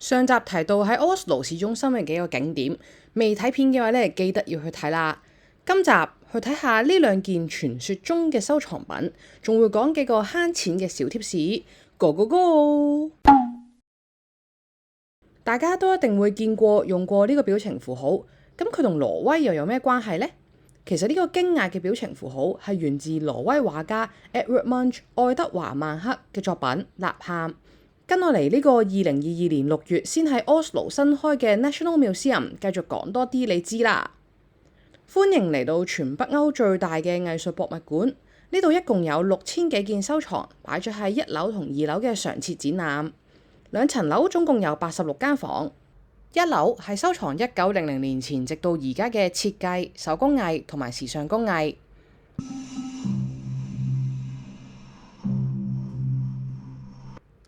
上集提到喺 Oslo 市中心嘅幾個景點，未睇片嘅話咧，記得要去睇啦。今集去睇下呢兩件傳說中嘅收藏品，仲會講幾個慳錢嘅小貼士。Go go go！大家都一定會見過用過呢個表情符號，咁佢同挪威又有咩關係呢？其實呢個驚訝嘅表情符號係源自挪威畫家 Edvard Munch 愛德華曼克嘅作品《吶喊》。跟我嚟呢個2022年6月先喺 Oslo 新開嘅 National Museum 繼續講多啲你知啦。歡迎嚟到全北歐最大嘅藝術博物館，呢度一共有6000幾件收藏，擺咗喺1樓同2樓嘅常設展覽。兩層樓總共有86間房。一樓係收藏1900年前直到而家嘅設計、手工藝同埋時尚工藝。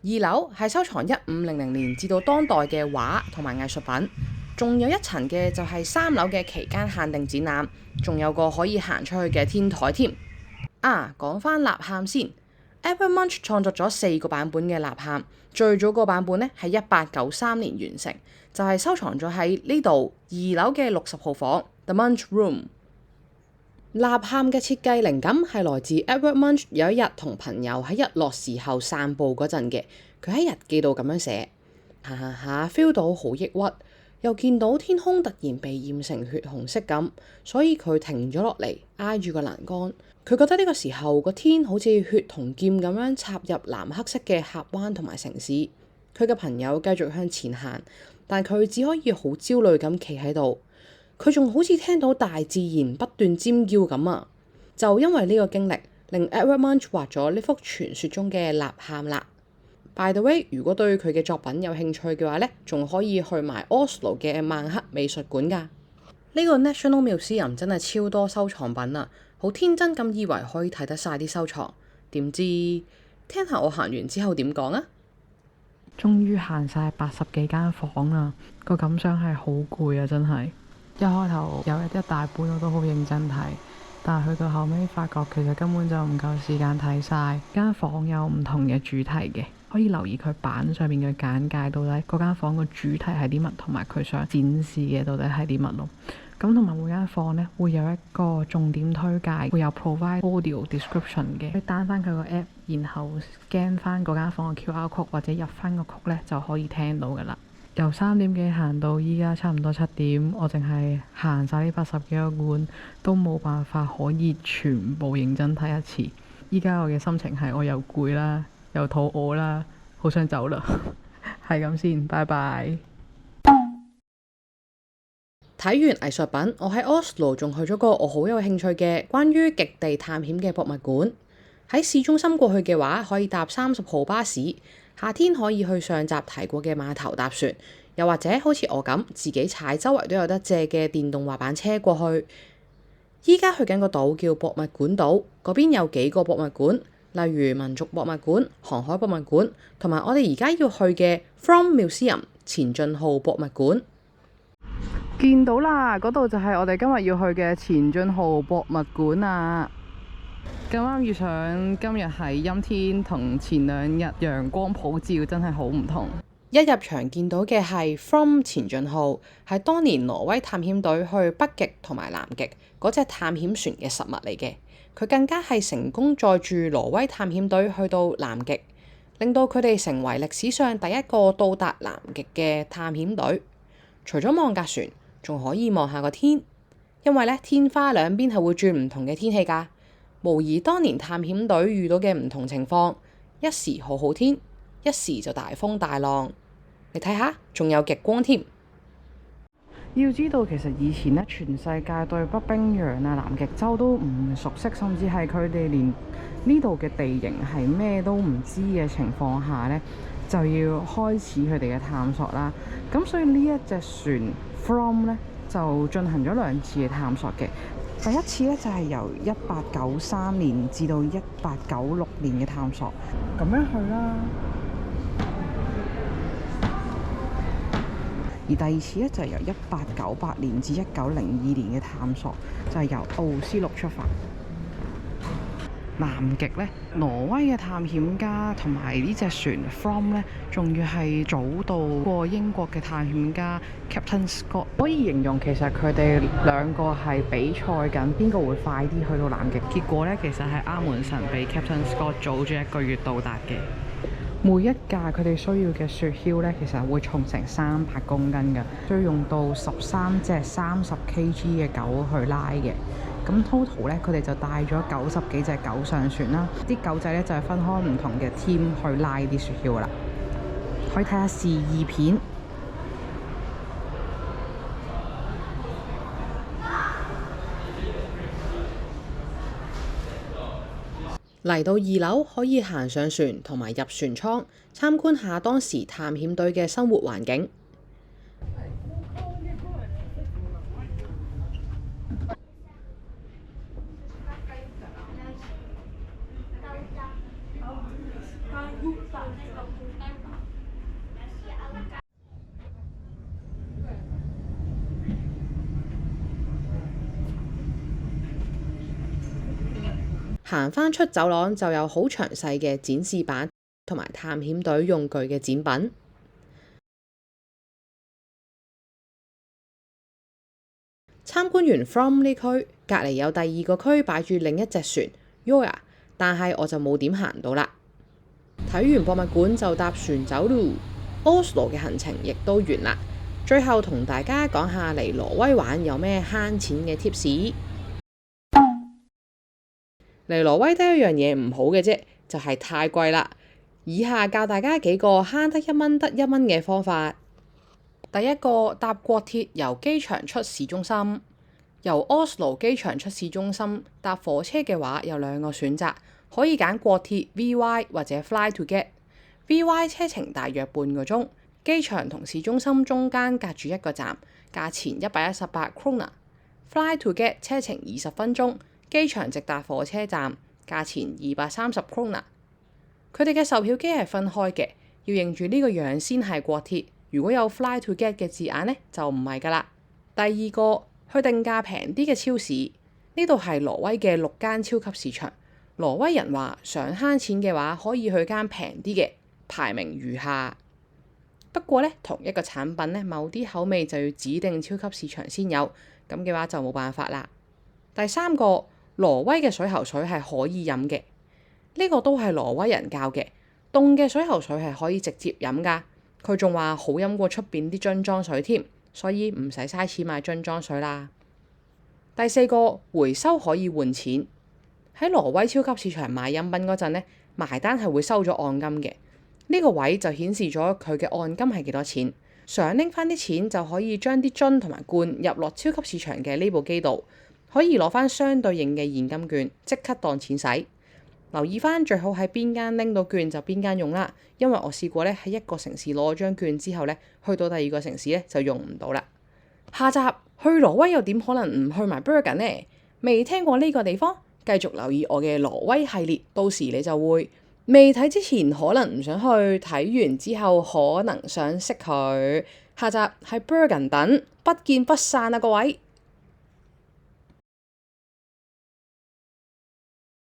2樓係收藏1500年至到當代嘅畫同埋藝術品，仲有一層嘅就係3樓嘅期間限定展覽，仲有個可以行出去嘅天台添。講返吶喊先。Edvard Munch 創作咗4個版本嘅吶喊，最早個版本呢係1893年完成，就係收藏咗喺呢度2樓嘅60號房 The Munch Room。吶喊嘅設計靈感係來自 Edvard Munch 有一日同朋友喺日落時候散步嗰陣嘅，佢喺日記度咁樣寫：行行下 feel 到好抑鬱，又見到天空突然被染成血紅色咁，所以佢停咗落嚟挨住個欄杆。佢覺得呢個時候個天好似血同劍咁樣插入藍黑色嘅峽灣同埋城市。佢嘅朋友繼續向前行，但佢只可以好焦慮咁企喺度。佢仲好似聽到大自然不斷尖叫咁啊！就因為呢個經歷，令 Edvard Munch 畫咗呢幅傳說中嘅吶喊啦。By the way， 如果對佢嘅作品有興趣嘅話呢，仲可以去埋 Oslo 嘅曼克美術館噶。呢個 National Museum 真係超多收藏品啊！好天真咁以為可以睇得晒啲收藏，點知聽下我行完之後點講啊！終於行晒80幾間房啦，個感想係好攰啊！真係一開頭有一大半我都好認真睇，但係去到後尾發覺其實根本就唔夠時間睇晒。間房有唔同嘅主題嘅，可以留意佢板上面嘅簡介，到底嗰間房個主題係啲乜，同埋佢想展示嘅到底係啲乜咯。咁同埋每間房呢，會有一個重點推介，會有 provide audio description 嘅，可以 down 翻佢個 app，然後 scan 翻嗰間房嘅 QR code 或者入翻個曲呢，就可以聽到噶啦。由3點幾行到依家差唔多7點，我淨係行晒呢80幾個館，都冇辦法可以全部認真睇一次。依家我嘅心情係我又攰啦，又肚餓啦，好想走啦。係咁先，拜拜。睇完藝術品，我喺 Oslo 仲去咗個我好有興趣嘅關於極地探險嘅博物館。喺市中心過去嘅話，可以搭30號巴士。夏天可以去上集提過嘅碼頭搭船，又或者好似我咁自己踩周圍都有得借嘅電動滑板車過去。依家去緊個島叫博物館島，嗰邊有幾個博物館，例如民族博物館、航海博物館，同埋我哋而家要去嘅 From Museum 前進號博物館。見到啦，嗰度就係我哋今日要去嘅前進號博物館啊！咁啱遇上今日係陰天，同前2日陽光普照，真係好唔同。一入場見到嘅係 From 前進號，係當年挪威探險隊去北極同埋南極嗰隻探險船嘅實物嚟嘅。佢更加係成功載住挪威探險隊去到南極，令到佢哋成為歷史上第一個到達南極嘅探險隊。除咗望架船，仲可以望下個天，因為咧天花兩邊係會轉唔同嘅天氣㗎，模擬當年探險隊遇到嘅唔同情況，一時好好天，一時就大風大浪。你睇下，仲有極光添。要知道，其實以前咧，全世界對北冰洋啊、南極洲都唔熟悉，甚至係佢哋連呢度嘅地形係咩都唔知嘅情況下咧，就要開始佢哋嘅探索啦。咁所以呢一隻船 From 咧就進行咗2次嘅探索嘅。第一次咧就係由1893年至到1896年嘅探索，咁樣去啦。而第2次咧就係由1898年至1902年嘅探索，就係由奧斯陸出發。南極呢，挪威嘅探險家同埋呢隻船 From 呢，仲要係早到過英國嘅探險家 Captain Scott，可以形容其實佢哋兩個係比賽緊邊個會快啲去到南極。結果呢，其實係阿門神比 Captain Scott 早咗1個月到達嘅。每一架佢哋需要嘅雪橇呢，其實會重成300公斤嘅，需要用到13隻30kg 嘅狗去拉嘅。咁 total 咧，佢哋就帶咗90幾隻狗上船啦。啲狗仔咧就係分開唔同嘅 team 去拉啲雪橇啦。可以睇下示意片。嚟到2樓可以行上船同埋入船艙，參觀下當時探險隊嘅生活環境。行返出走廊就有好詳細嘅展示板同埋探險隊用具嘅展品。參觀完 From 呢區，隔離有第2個區擺住另一隻船 Yoya， 但係我就冇點行到啦。睇完博物館就搭船走咯。Oslo 嘅行程亦都完啦。最後同大家講下嚟挪威玩有咩慳錢嘅 tips。嚟挪威得一樣嘢唔好嘅啫，就係太貴啦。以下教大家幾個慳得1蚊得1蚊嘅方法。第一個，搭國鐵由機場出市中心。由 Oslo 機場出市中心搭火車嘅話，有2個選擇，可以揀國鐵 VY 或者 Fly to Get。VY 車程大約半個鐘，機場同市中心中間隔住1個站，價錢118 krona。Fly to Get 車程20分鐘。機場直達火車站，價錢230 krona。佢哋嘅售票機係分開嘅，要認住呢個樣先係國鐵。如果有 Fly to Get 嘅字眼呢，就唔係㗎啦。第二個，去定價平啲嘅超市。呢度係挪威嘅6間超級市場。挪威人話想慳錢嘅話，可以去間平啲嘅，排名如下。不過呢，同一個產品呢，某啲口味就要指定超級市場先有，咁嘅話就冇辦法啦。第3個，挪威嘅水喉水係可以飲嘅，呢個都係挪威人教嘅。凍嘅水喉水係可以直接飲㗎，佢仲話好飲過出邊啲樽裝水添，所以唔使嘥錢買樽裝水啦。第4個，回收可以換錢。喺挪威超級市場買飲品嗰陣呢，埋單係會收咗按金嘅，呢個位就顯示咗佢嘅按金係幾多錢。想拎翻啲錢就可以將啲樽同埋罐入落超級市場嘅呢部機度。可以攞翻相對應嘅現金券，即刻當錢使。留意翻最好喺邊間拎到券就邊間用啦，因為我試過咧喺一個城市攞張券之後咧，去到第2個城市咧就用唔到啦。下集去挪威又點可能唔去埋 Bergen 呢？未聽過呢個地方，繼續留意我嘅挪威系列，到時你就會。未睇之前可能唔想去，睇完之後可能想識佢。下集喺 Bergen 等，不見不散啊各位！